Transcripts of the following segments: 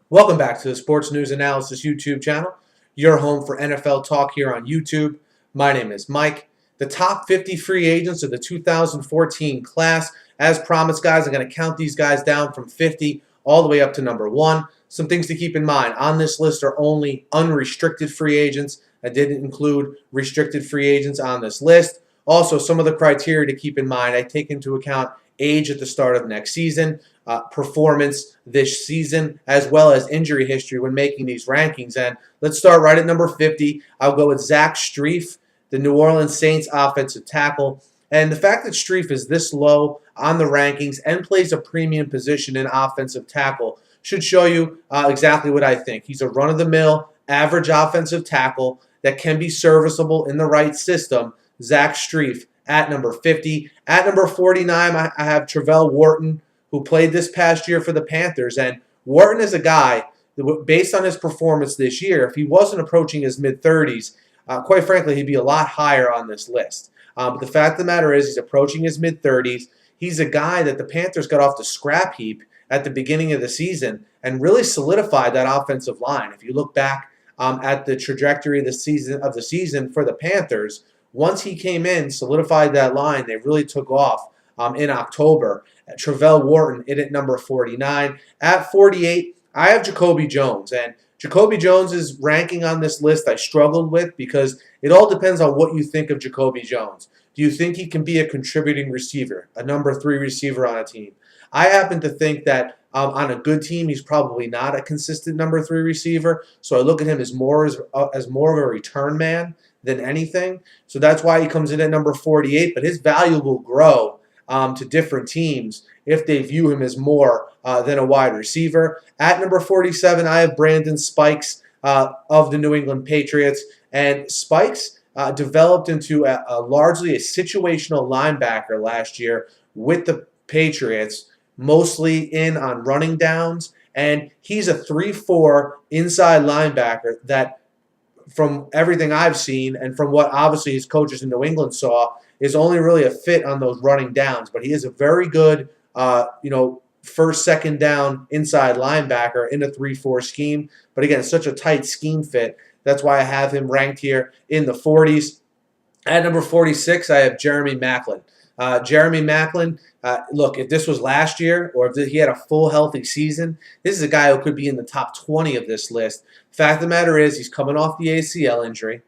Welcome back to the Sports News Analysis YouTube channel, your home for NFL talk here on YouTube. My name is Mike. The top 50 free agents of the 2014 class. As promised, guys, I'm going to count these guys down from 50 all the way up to number 1. Some things to keep in mind. On this list are only unrestricted free agents. I didn't include restricted free agents on this list. Also, some of the criteria to keep in mind. I take into account age at the start of next season, performance this season, as well as injury history when making these rankings. And let's start right at number 50. I'll go with Zach Strief, the New Orleans Saints offensive tackle. And the fact that Strief is this low on the rankings and plays a premium position in offensive tackle should show you exactly what I think. He's a run-of-the-mill, average offensive tackle that can be serviceable in the right system. Zach Strief at number 50. At number 49, I have Travelle Wharton, who played this past year for the Panthers. And Wharton is a guy that, based on his performance this year, if he wasn't approaching his mid-30s, quite frankly, he'd be a lot higher on this list. But the fact of the matter is he's approaching his mid-30s. He's a guy that the Panthers got off the scrap heap at the beginning of the season and really solidified that offensive line. If you look back at the trajectory of the season for the Panthers, once he came in, solidified that line, they really took off in October. Travelle Wharton in at number 49. At 48, I have Jacoby Jones. And Jacoby Jones' ranking on this list I struggled with because it all depends on what you think of Jacoby Jones. Do you think he can be a contributing receiver, a number 3 receiver on a team? I happen to think that on a good team, he's probably not a consistent number 3 receiver. So I look at him as more of a return man than anything. So that's why he comes in at number 48. But his value will grow to different teams if they view him as more than a wide receiver. At number 47, I have Brandon Spikes of the New England Patriots. And Spikes developed into largely a situational linebacker last year with the Patriots, mostly in on running downs. And he's a 3-4 inside linebacker that, from everything I've seen and from what obviously his coaches in New England saw, is only really a fit on those running downs. But he is a very good, first, second down inside linebacker in a 3-4 scheme. But again, such a tight scheme fit. That's why I have him ranked here in the 40s. At number 46, I have Jeremy Maclin. Jeremy Maclin, look, if this was last year or if he had a full healthy season, this is a guy who could be in the top 20 of this list. Fact of the matter is he's coming off the ACL injury.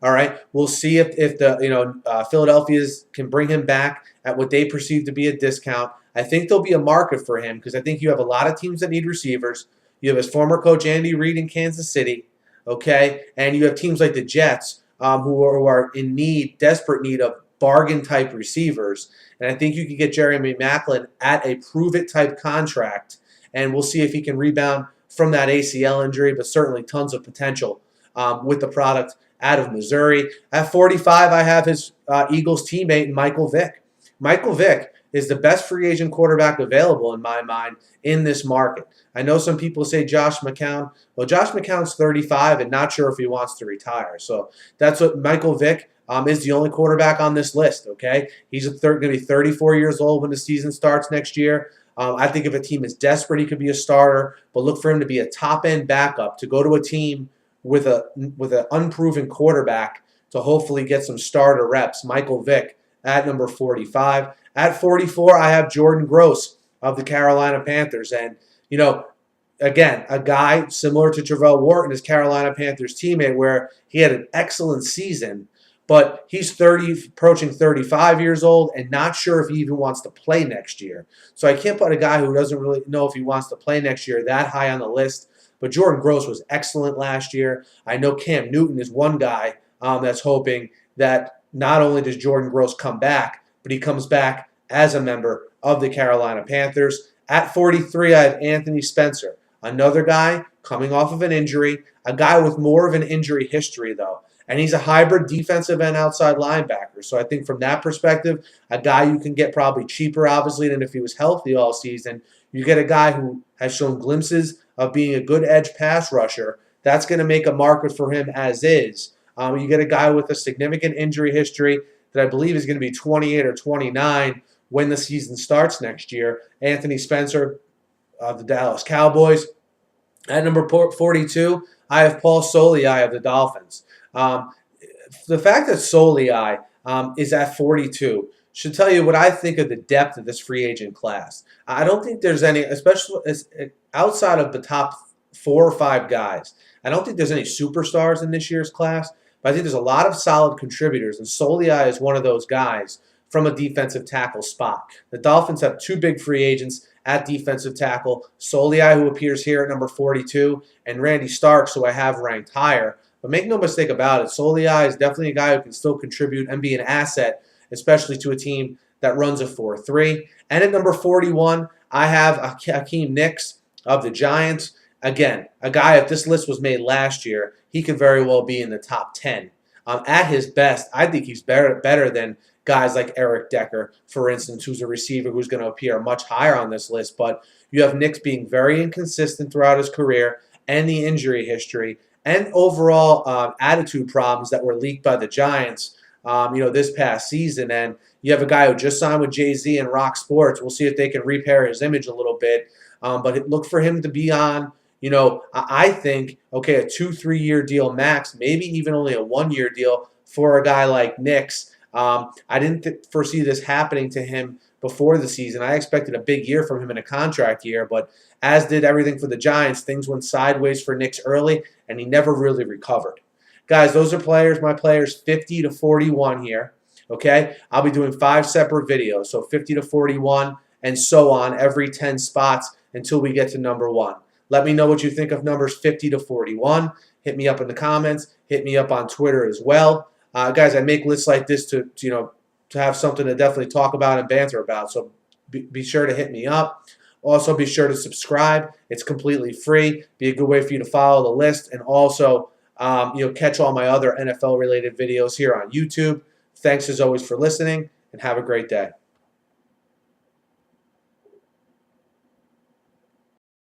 All right, we'll see if the Philadelphia's can bring him back at what they perceive to be a discount. I think there'll be a market for him because I think you have a lot of teams that need receivers. You have his former coach Andy Reid in Kansas City, okay, and you have teams like the Jets who are in desperate need of bargain-type receivers. And I think you can get Jeremy Maclin at a prove-it-type contract, and we'll see if he can rebound from that ACL injury, but certainly tons of potential with the product out of Missouri. At 45, I have his Eagles teammate, Michael Vick. Michael Vick is the best free agent quarterback available in my mind in this market. I know some people say Josh McCown. Well, Josh McCown's 35 and not sure if he wants to retire. So that's what Michael Vick is the only quarterback on this list, okay? He's going to be 34 years old when the season starts next year. I think if a team is desperate, he could be a starter, but look for him to be a top-end backup, to go to a team with an unproven quarterback to hopefully get some starter reps. Michael Vick at number 45. At 44, I have Jordan Gross of the Carolina Panthers. And, again, a guy similar to Travelle Wharton, his Carolina Panthers teammate, where he had an excellent season, but he's approaching 35 years old and not sure if he even wants to play next year. So I can't put a guy who doesn't really know if he wants to play next year that high on the list. But Jordan Gross was excellent last year. I know Cam Newton is one guy that's hoping that not only does Jordan Gross come back, but he comes back as a member of the Carolina Panthers. At 43, I have Anthony Spencer, another guy coming off of an injury, a guy with more of an injury history, though. And he's a hybrid defensive and outside linebacker. So I think from that perspective, a guy you can get probably cheaper, obviously, than if he was healthy all season. You get a guy who has shown glimpses of being a good edge pass rusher. That's going to make a market for him as is. You get a guy with a significant injury history that I believe is going to be 28 or 29 when the season starts next year. Anthony Spencer of the Dallas Cowboys. At number 42, I have Paul Soliai of the Dolphins. Um, the fact that Soliai is at 42 should tell you what I think of the depth of this free agent class. I don't think there's any, especially outside of the top 4 or 5 guys, I don't think there's any superstars in this year's class, but I think there's a lot of solid contributors, and Soliai is one of those guys from a defensive tackle spot. The Dolphins have 2 big free agents at defensive tackle, Soliai, who appears here at number 42, and Randy Starks, who I have ranked higher. But make no mistake about it, Soliai is definitely a guy who can still contribute and be an asset, especially to a team that runs a 4-3. And at number 41, I have Hakeem of the Giants. Again, a guy, if this list was made last year, he could very well be in the top 10. At his best, I think he's better than guys like Eric Decker, for instance, who's a receiver who's going to appear much higher on this list. But you have Nix being very inconsistent throughout his career, and the injury history, and overall attitude problems that were leaked by the Giants, this past season. And you have a guy who just signed with Jay-Z and Rock Sports. We'll see if they can repair his image a little bit. But look for him to be on, I think, okay, a 2-3 year deal max, maybe even only a 1-year deal for a guy like Nix. I didn't foresee this happening to him before the season. I expected a big year from him in a contract year, but as did everything for the Giants, things went sideways for Nix early, and he never really recovered. Guys, those are my players 50 to 41 here, okay? I'll be doing 5 separate videos, so 50 to 41 and so on every 10 spots until we get to number 1. Let me know what you think of numbers 50 to 41. Hit me up in the comments. Hit me up on Twitter as well. Guys, I make lists like this to have something to definitely talk about and banter about, so be sure to hit me up. Also, be sure to subscribe. It's completely free. Be a good way for you to follow the list, and also catch all my other NFL-related videos here on YouTube. Thanks as always for listening, and have a great day.